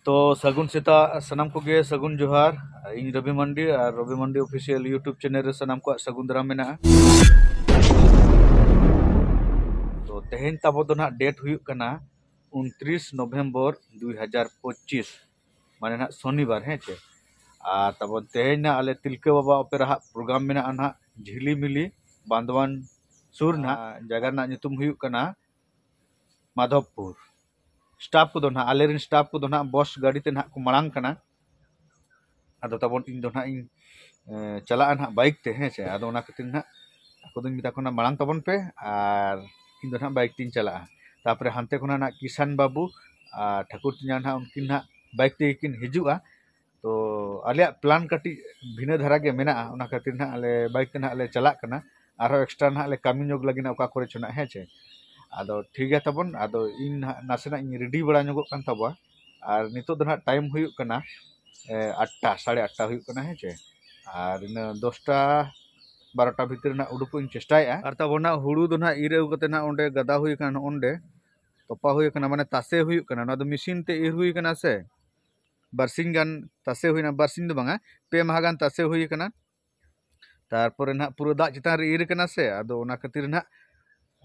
तो सगुन सेता सनाम को गे सगुन जोहार इन रवि मंडी और रवि मंडी ऑफिशियल यूट्यूब चैनल रे सनाम को सगुन दाराम मेना। तो तेहेन ताबो दो ना डेट हुयुक कना 29 नवंबर 2025 माने ना शनिवार है चे आ तब तेहेन ना आले तिलके बाबा ओपेरा प्रोग्राम मेना ना झिली मिली बांधवान सुर ना जगह ना नितुम हुयुक कना माधवपुर। स्टाफ को ना आलेरिन स्टाफ को ना बस गाड़ी ते ना को मांग कना आदो तबन इन दो ना इन चला ना बाइक ते है चे आदो ना खातिर ना ako दिन मिता कोना मांग तबन पे और इन दो ना बाइक तीन चला तापरे हानते कोना ना किसान बाबू ठाकुर तिना ना उनकिन ना बाइक ते किन हिजुआ। तो आले प्लान कटी भिना धारा गे मेना ओना खातिर ना आले बाइक ते ना आले चला कना आरो एक्स्ट्रा ना आले कामी जोग लगी ना ओका करे छना है चे आदो ठीक है तबन आदो इन नासेना इन रेडी बड़ा जोग कान तबा और नितो दो ना टाइम हुयुक कना 8टा 8:30 हुयुक कना है चे और इन 10टा 12टा भीतर ना उडुक इन चेष्टाया और तबना हुड़ू दो ना इर अगु कते ना ओंडे गदा हुई कना ओंडे तोपा हुई कना माने तासे हुई कना ना दो मशीन ते इर हुई कना से बारसिंग गान तासे हुई ना बारसिंग दो बांगा पे माह गान तासे हुई कना तारपरे ना पूरा दाग चितान रे इर कना से आदो ओना खातिर ना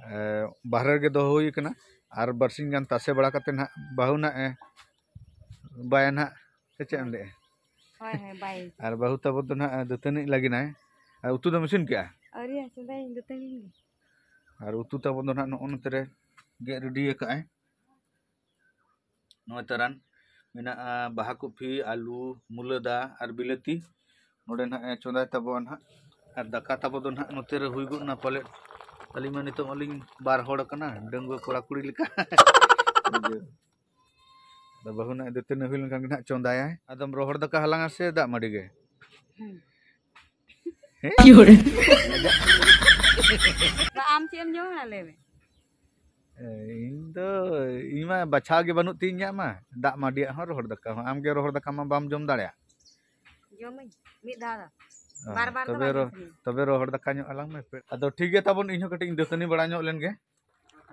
बाहर के दो हुई कना और बारसिंग गान तासे बड़ा कते ना बाहु ना बाय ना चे एम ले हाय हाय बाय और बाहु तब तो ना दतनी लगी ना उतु दो मशीन क्या अरे चंदाई दतनी और उतु तब तो ना नोन तेरे गे रेडी का नो तरन मेना बाहा कॉफी आलू मुलदा और बिलाती नोडे ना चोंदा तब ना और दाका तब तो ना नोते रे हुई गुना पले अलिमा नितो अलिंग बार होड़ कना डंगो कोड़ा कुड़ी लिका बहु ना दतनी हुई लंका ना चोंदाया आदम रोहड़ दाका हलांगा से दा मडी गे आम चेम जो ना लेवे इन दो इमा बछा के बनु तीन मा दा माडिया हो रोहड़ दाका हो आम गे रोहड़ दाका मा बाम जम दाड़या जमई मिद दादा बार बार तबे रोहड़ दाका ᱧᱚᱜ alang me ado ठीक है तबन इनो कटिंग दतनी बड़ा ᱧᱚᱜ len ge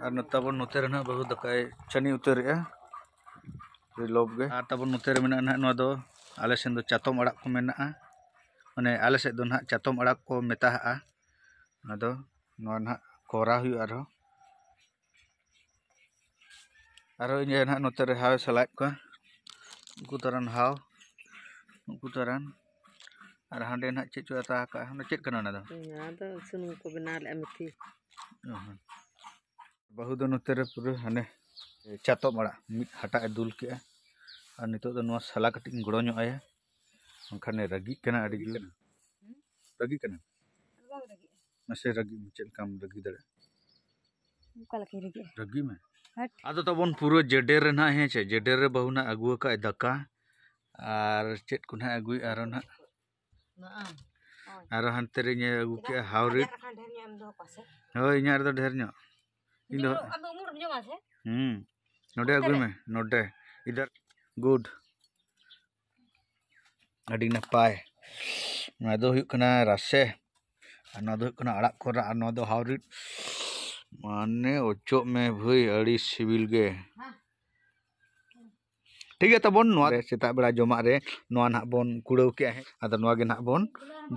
और नतबन नोते रे ना बहु दकाय चनी उतरेया लोब गे और तबन नोते रे मेना ना नो दो आले सेन दो चातम अड़ाक को मेना माने आले से दो ना चातम अड़ाक को मेता आदो नो ना कोरा हुई आरो इने ना नोते रे हाव सलाक को उकुतरन हाव उकुतरन और हांडे ना चेक चुता का ना चेक कना ना दो सुनु को बना ले मिथि बहु दो नोते रे पूरे हने चातो बड़ा मिट हटा दुल के और नितो दो नो सला कटिंग गड़ो ᱧᱚᱜ आया ओंखाने रगी कना अड़ी रगी कना मसे रगी चेल काम रगी दड़े कल के रगी में आदो तबन पूरा जेडेर रे ना है चे जेडेर रे बहु ना अगुआ का दका और चेट को ना अगुई आरो ना आरो हनते रे ने अगु के हावरिट हो इना रे ढेर ᱧᱚᱜ इन दो नोडे अगुई में नोडे इधर गुड अड़ी नपाय ना दो हुयुक कना रासे ना दो हुयुक कना अड़ाक कोरा और ना दो हावरिट माने ओचो में भई अड़ी सिविल गे ठीक है तबन नोआ सेता बेड़ा जमा रे नोआ ना बोन कुड़ाव के है आदो नोआ गे ना बोन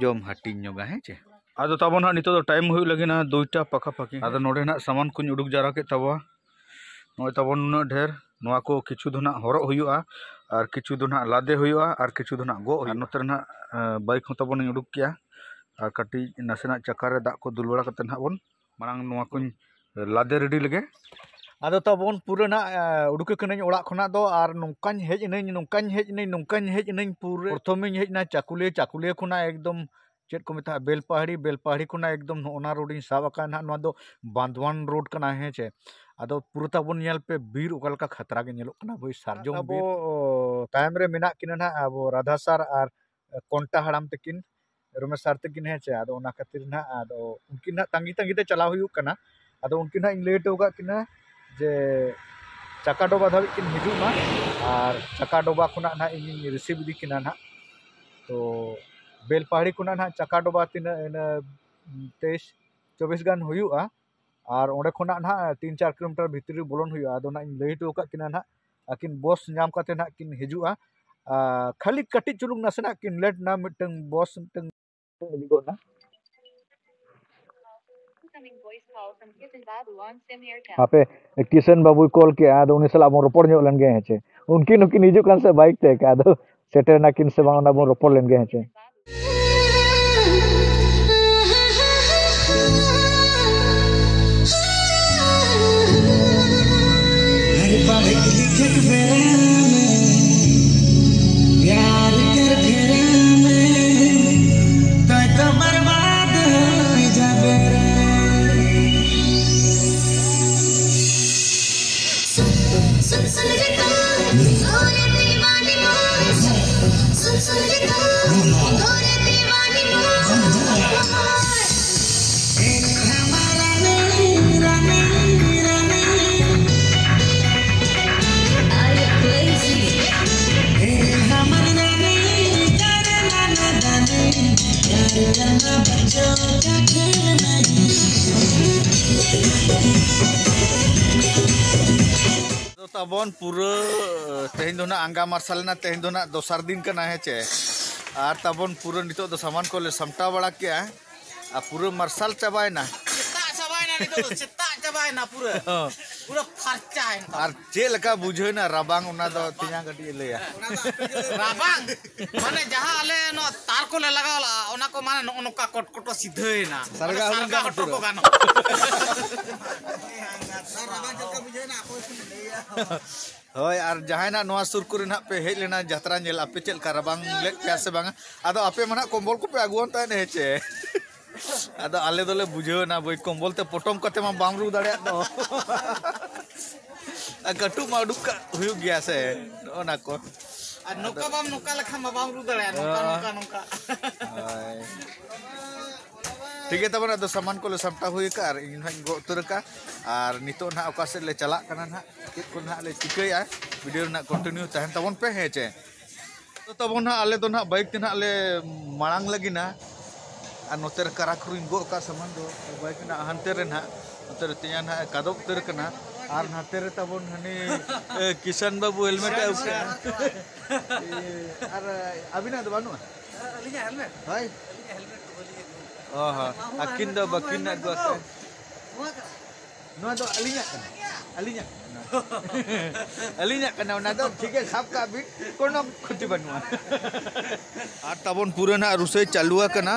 जम हटिंग ᱧᱚᱜᱟ है चे आदो तबन हा नितो दो टाइम हुई लगे ना 2टा पका पकी आदो नोडे ना सामान कुछ उडुक जारा के तबा नोय तबन न ढेर नोआ को किछु दो ना हरो हुयुआ और किछु दो ना लादे हुयुआ और किछु दो ना गो और नोते ना बाइक हो तबन उडुक किया और कटी नासेना चक्का रे दाग को दुल बड़ा कते ना बोन मांग नोआ को लादे रेडी लगे आदो तबन पूरा ना उडुक कने ओड़ा खना दो और नोंकान हेज नई पूरे प्रथम हेज ना चाकुलिया खुना एकदम चेक को मेता बेलपहाड़ी खुना एकदम ओना रोड इन साब का ना दो बांधवान रोड कना है चे आदो पूरा तबन नेल पे बीर ओकल का खतरा के नेलो कना भई सारजोम बीर टाइम रे मेना किना ना अब राधा सर और कोंटा हड़ाम तकिन रमेश सर तकिन है चे आदो ओना खातिर ना आदो उनकिन ना तंगी ते चला हुयु कना आदो उनकिन ना इन लेट होगा किना जे चका डोबा धाबी किन हिजुमा और चका डोबा खुना ना इन रिसीव दी किना ना तो बेलपहाड़ी खुना ना चका डोबा तीन 23-24 गान हुयुआ और ओंडे खुना ना 3-4 किलोमीटर भीतर बोलन हुयुआ आदो ना इन लेट होका किना ना akin bos nyam kate nak kin hijua खाली कटी चुलुंग नासेना किन लेट ना मिटंग बॉस मिटंग लिगो ना आपे किशन बाबू कॉल के आदो उनी सला बो रिपोर्ट ᱧᱚᱜ ᱞᱮᱱ ᱜᱮ ᱦᱮᱸᱪᱮ उनकी नुकिन हिजु कान से बाइक ते का आदो सेटर ना किन से बांग ना बो रिपोर्ट ᱞᱮᱱ ᱜᱮ ᱦᱮᱸᱪᱮ तबन पूरा तेहन दो ना आंगा मार्शल ना तेहन दो ना दोसर दिन का ना है चे आर तबन पूरा नितो दो सामान को ले समटा बड़ा क्या आ पूरा मार्शल चबाए ना चित्ता चबाए ना पूरा पूरा खर्चा है आर जे लका बुझे ना रबांग उना दो तिया गटी ले राबांग माने जहां आले नो तार को ले लगावला ओना को माने नोका कोटकोटो सीधे ना सरगा सरगा हटो को गानो राबांग चलका बुझे ना कोई सुन लिया होय आर जहां ना नोआ सुर कुरे ना पे हेज लेना यात्रा नेल आपे चल का रबांग लेक पे से बांगा आदो आपे मना कंबल को पे अगुन ता ने हेचे आदो आले दोले बुझे ना बई कंबल ते पोटम कते मा बामरू दाड़े दो कटु मा दुका हुयु गया से ओना को आ नोका बाम नोका लखा मा बामरू दाड़े नोका नोका ठीक है तब ना सामान को ले समटा हुई का और इन गो उतर का और नितो ना ओका से ले चला कना ना के को ना ले चिकया वीडियो ना कंटिन्यू तहन तबन पे हेचे तो तबन ना आले दो ना बाइक ते ना ले मांग लगी ना और नोतर कराखरुइन गो का सामान दो बाइक ना हंते रे ना नोतर तिया ना कादो उतर कना और नाते रे तबन हनी किशन बाबू हेलमेट उके और अभी ना दो बानु अलिया हेलमेट हाय akin do bakin na go sa no do alinya kana na do ठीक है सब का भी कोनो खुटी बनवा आ तबन पूरा ना रुसे चालुआ कना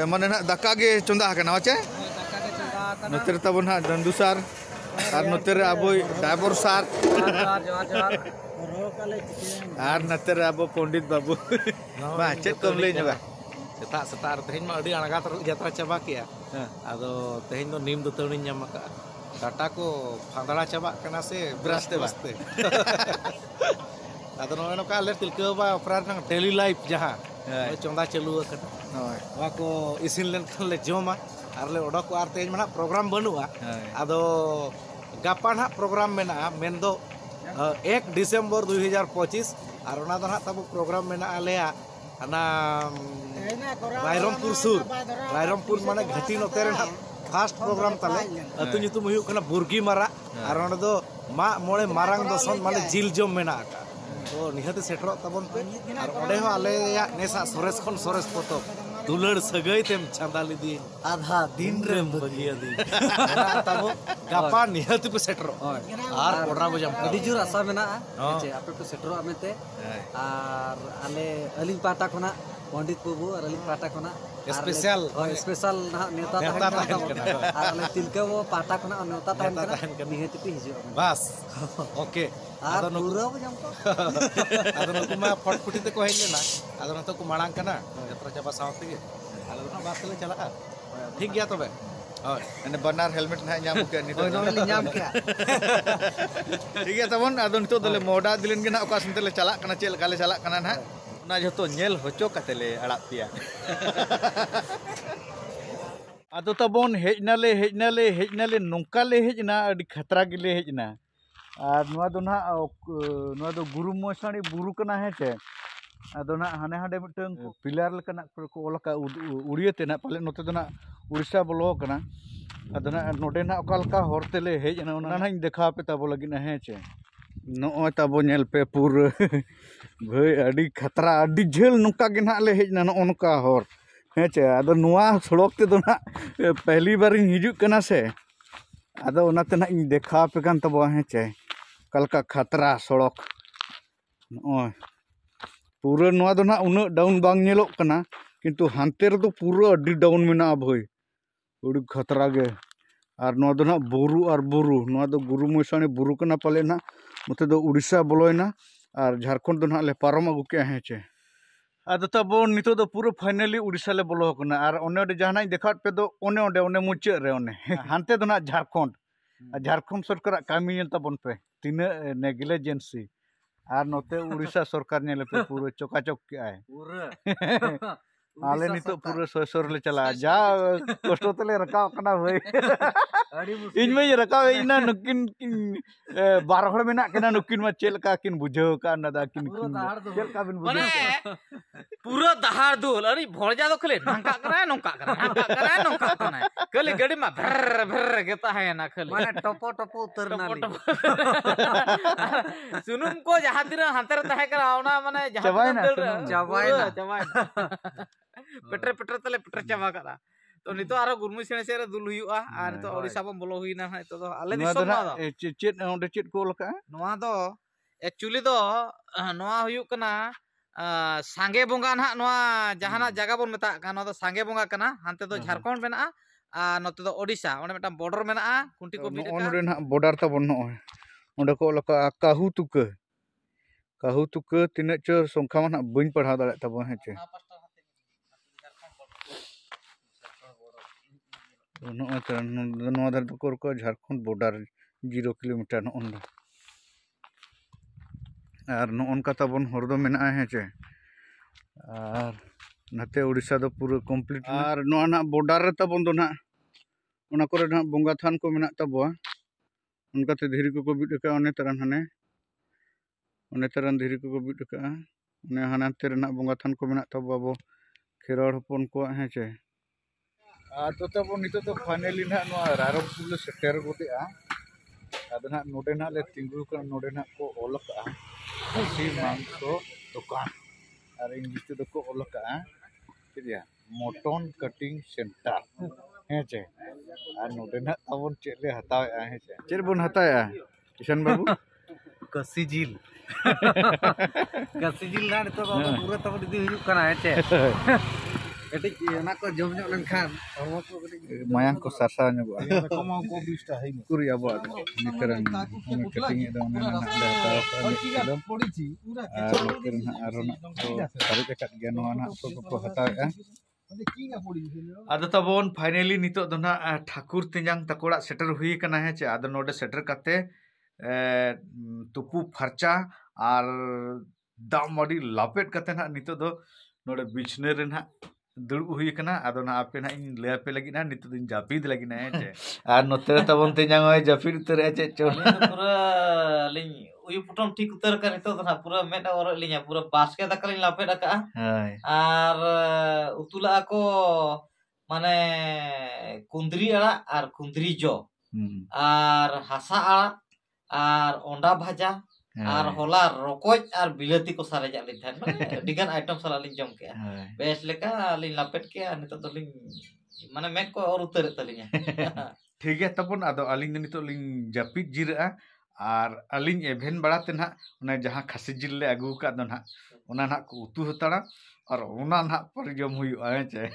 माने ना दका गे चंदा कना होचे दका के चंदा कना नतर तबन ना दंडू सार और नतर अबो ड्राइवर सार जोहार और नतर अबो पंडित बाबू बा चेक कम ले जबा सेता सेता तेहन मा अडी अणगा यात्रा चाबा किया आदो तेहन दो नीम दो तणी ᱧᱟᱢ का टाटा को फांदड़ा चाबा कना से ब्रस्ते बस्ते आदो नो का ले तिलके बा अपराध न डेली लाइफ जहां चंदा चालू कना वा को इसिन लेन खन ले जोमा आर ले ओडो को आर तेज मना प्रोग्राम बनुआ आदो गापा ना प्रोग्राम मेना मेन दो 1 दिसंबर 2025 आर ओना दो ना तब प्रोग्राम मेना आलेया ana Rairongpur sur Rairongpur mana घाटी नोते रे फास्ट प्रोग्राम तले अतु नितुम हुयु कना बुर्गी मारा आर ओना दो मा मोळे मारांग दो सन माने जिल जम मेना का तो निहते सेटरो तबन पे आर ओडे हो आले या नेसा सोरेस खन सोरेस फोटो दुलड़ सगई तेम चांदाली दी आधा दिन रे बगिया दी तब गापा निहते पे सेटरो आर ओडरा बजम अभी जुर आशा मेना जे आपे पे सेटरो आमेते आर आले अली पाटा खना पंडित बाबू और अली पाटा खना स्पेशल स्पेशल ना नेता तहन आर आले तिलके वो पाटा खना नेता तहन निहते पे हिजु बस ओके आर पूरा बजम को आदो नको मा फटफुटी ते को हेले ना आदो नतो को मांग कना यात्रा चाबा सावते गे आले ना बात ले चला ठीक गया तबे और एने बनार हेलमेट ना ᱧᱟᱢ के नितो ओइ ᱧᱟᱢ के ठीक है तबन आदो नितो दले मोडा दिलेन गे ना ओका संते ले चला कना चेल काले चला कना ना ना जतो नेल होचो कते ले अड़ा पिया आदो तबन हेजनाले नोंका ले हेजना अडी खतरा गिले हेजना और नुआ दो ना नुआ दो गुरु मोसाणी बुरु कना है चे आदो ना हाने हाडे मिटन पिलर लकना को ओलका उड़िए ते ना पाले नोते दो ना उड़ीसा बोलो कना आदो ना नोडे ना ओका लका होरते ले हेज ना ओना ना देखा पे ताबो लगी ना है चे नॉय ताबो नेल पे पूरा भाई अड़ी खतरा अड़ी झेल नुका के ना ले हेजना न ओनका हर हेचे आदो नुआ सड़क ते दो ना पहली बार इन हिजुक कना से आदो ओनाते ना इन देखा पे कान तबो हेचे कलका खतरा सड़क नॉय पूरा नुआ दो ना उन डाउन बांग नेलोक कना किंतु हानते रे तो पूरा अड़ी डाउन मेना भाई उड़ी खतरा गे और नुआ दो ना बुरु और बुरु नुआ दो गुरु मसानी बुरु कना पाले ना मते दो उड़ीसा बोलोयना और झारखंड दो ना ले पारम अगु के हेचे आदो तबो नितो दो पूरा फाइनली उड़ीसा ले बोलो कना और ओने ओडे जहाना देखा पे दो ओने मुचे रे ओने हानते दो ना झारखंड सरकार कामी नेल तबन पे तिना नेग्लिजेंसी और नोते उड़ीसा सरकार नेल पे पूरा चकाचक के आए पूरा आले नितो पूरा सोसर ले चला जा कष्टो तले रकाव कना भाई इन में रकाव इना नुकिन बार हड़ मेना कना नुकिन मा चेलका किन बुझाव का नदा किन चेलका बिन बुझाव पूरा दहाड़ दुल अरे भोरजा दो खले नंका करा नंका करा खले गड़ी मा भर भर गेता है ना खले माने टपो टपो उतर नाली सुनुम को जहां तिरा हांतर तहे करा ओना माने चबायना पेटर पेटर तले पेटर चाबा करा तो नितो आरो गुरमु सेने सेरे दुल हुयुआ आर तो ओडिसा बम बोलो हुइना है तो आले दिसम ना दो चेट ओंडे चेट को लका नोआ दो एक्चुअली दो नोआ हुयुक कना सांगे बोंगा ना नोआ जहाना जगह बोन मेता का नो दो सांगे बोंगा कना हानते दो झारखंड मेना आ नोते दो ओडिसा ओने मेटा बॉर्डर मेना कुंटी को बिट का ओनरे ना बॉर्डर ता बन ओंडे को लका काहू तुक तिने चोर संख्या मा बइन पढ़ा दाले तबो हेचे को झारखंड बॉर्डर 0 किलोमीटर और नौका तबन हर दो मेना हेचे और नाते उड़ीसा दो पूरा कमप्लीट और ना बॉर्डर रे तबन दो ना ओना करे ना बोंगा थान को मेना तबवा उनकाते धीरी को बिट का ओने तरन धीरी को बिट का ओने हानाते रे ना बोंगा थान को मेना तबवा बो खेरड़ हपन को हेचे तो तब नितो तो फाइनली ना रायरंगपुर ले सेटर गोदेआ आदो ना नोडे ना ले तिंगु का नोडे ना को ओलका खसी मांसो दुकान और इंग्लिश तो को ओलका किदिया मटन कटिंग सेंटर हेचे और नोडे ना अबन चेले हतावे हेचे चेर बन हताया किशन बाबू कसी जिल ना नितो पूरा तब दीदी हुयुक कना हेचे एटी ना को जम जम लनखान हरमो को मायांग को सरसा ᱧᱚᱜᱚᱜᱼᱟ कमाओ को 20 टा है कुरी अब निकरन कटिंग एदो ना ना पड़ीची पूरा निकरन आरो ना तो सारे कट गया नवा ना को हतावेआ आदो तबोन फाइनली नितो दो ना ठाकुर तिंजांग तकोड़ा सेटर हुई कना है चे आदो नोडे सेटर कते तुपु फरचा और दामड़ी लापेट कते ना नितो दो नोडे बिछने रे ना दुड़ हुई कना आदो ना आपे ना इन ले पे लगी ना नितो दिन जापीद लगी ना है आर नोते तबन ते जांग होय जापीद उतर है चोन पूरा लिंग उयु पुटम ठीक उतर का नितो ना पूरा मेटा और लिंगा पूरा बास्के तक लिंग लापे डका हाय आर उतुला को माने कुंदरी आड़ा और कुंदरी जो आर हसा आड़ा और ओंडा भाजा और होला रोकोज और बिलाती को सारे जाली था माने डिगन आइटम सारा लिंग जम के बेस लेका लिंग लापेट के नितो तो लिंग माने मेक को और उतर तलिंगा ठीक है तबन आदो अलिंग नितो लिंग जापीद जिरा और अलिंग एभेन बड़ाते ना उना जहां खसी जिल ले अगु का दो ना उना ना को उतु हताड़ा और उना ना पर जम हुई आए चे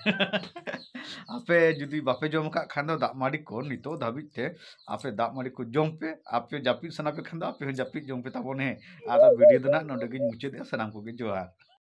आपे जुदी बापे जम का खान दा माड़ी को नितो धाबी थे आपे दा माड़ी को जम पे आपे जापी सना पे खान आपे जापी जम पे ताबोने आदा वीडियो दो ना नोडे गिन मुचे दे सनाम को गे जोहार।